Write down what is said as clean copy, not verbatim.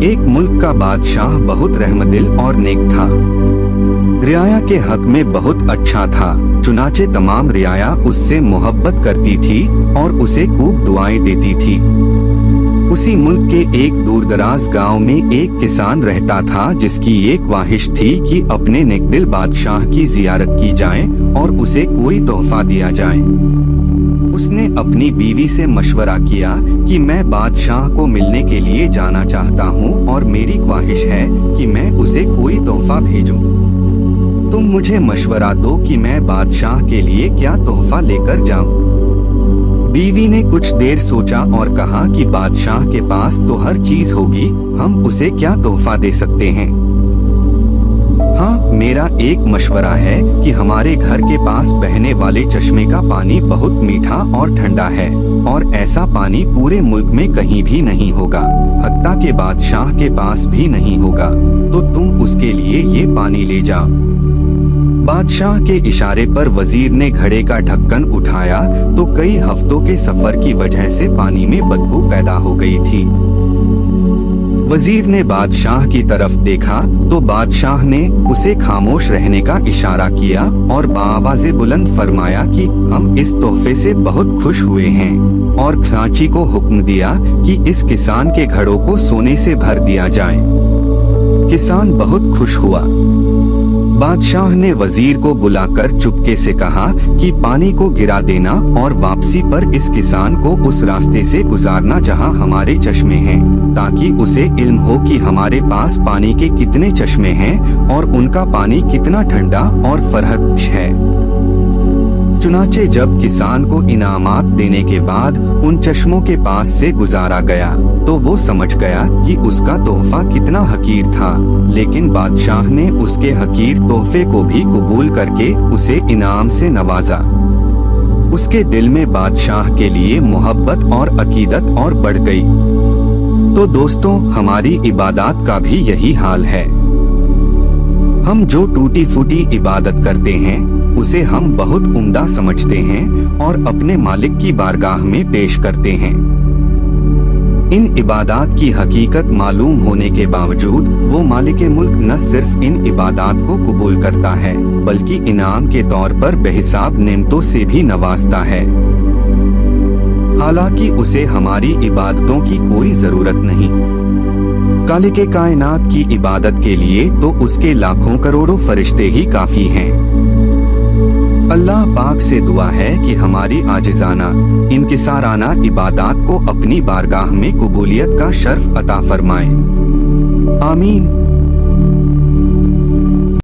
एक मुल्क का बादशाह बहुत रहमदिल और नेक था। रियाया के हक में बहुत अच्छा था। चुनाचे तमाम रियाया उससे मोहब्बत करती थी और उसे खूब दुआएं देती थी। उसी मुल्क के एक दूरदराज गांव में एक किसान रहता था जिसकी एक ख्वाहिश थी कि अपने नेकदिल बादशाह की जियारत की जाए और उसे कोई तोहफा दिया जाए। उसने अपनी बीवी से मशवरा किया कि मैं बादशाह को मिलने के लिए जाना चाहता हूँ और मेरी ख्वाहिश है कि मैं उसे कोई तोहफा भेजूं। तुम मुझे मशवरा दो कि मैं बादशाह के लिए क्या तोहफा लेकर जाऊं। बीवी ने कुछ देर सोचा और कहा कि बादशाह के पास तो हर चीज होगी, हम उसे क्या तोहफा दे सकते हैं। हाँ, मेरा एक मशवरा है कि हमारे घर के पास बहने वाले चश्मे का पानी बहुत मीठा और ठंडा है और ऐसा पानी पूरे मुल्क में कहीं भी नहीं होगा, हत्ता के बादशाह के पास भी नहीं होगा, तो तुम उसके लिए ये पानी ले जाओ। बादशाह के इशारे पर वजीर ने घड़े का ढक्कन उठाया तो कई हफ्तों के सफर की वजह से पानी में बदबू पैदा हो गई थी। वजीर ने बादशाह की तरफ देखा तो बादशाह ने उसे खामोश रहने का इशारा किया और बाआवाज़े बुलंद फरमाया कि हम इस तोहफे से बहुत खुश हुए हैं, और खजांची को हुक्म दिया कि इस किसान के घड़ों को सोने से भर दिया जाए। किसान बहुत खुश हुआ। बादशाह ने वजीर को बुलाकर चुपके से कहा कि पानी को गिरा देना और वापसी पर इस किसान को उस रास्ते से गुजारना जहां हमारे चश्मे हैं, ताकि उसे इल्म हो कि हमारे पास पानी के कितने चश्मे हैं और उनका पानी कितना ठंडा और फरहबख्श है। चुनाचे जब किसान को इनामात देने के बाद उन चश्मों के पास से गुजारा गया तो वो समझ गया कि उसका तोहफा कितना हकीर था, लेकिन बादशाह ने उसके हकीर तोहफे को भी कबूल करके उसे इनाम से नवाजा। उसके दिल में बादशाह के लिए मोहब्बत और अकीदत और बढ़ गई। तो दोस्तों, हमारी इबादत का भी यही हाल है। हम जो टूटी फूटी इबादत करते हैं उसे हम बहुत उम्दा समझते हैं और अपने मालिक की बारगाह में पेश करते हैं। इन इबादत की हकीकत मालूम होने के बावजूद वो मालिक मुल्क न सिर्फ इन इबादत को कबूल करता है बल्कि इनाम के तौर पर बेहिसाब नेमतों से भी नवाजता है। हालांकि उसे हमारी इबादतों की कोई जरूरत नहीं। खालिक़े कायनात की इबादत के लिए तो उसके लाखों करोड़ों फरिश्ते ही काफी हैं। अल्लाह पाक से दुआ है कि हमारी आजिज़ाना इनकिसाराना इबादत को अपनी बारगाह में कबूलियत का शर्फ अता फरमाए। आमीन।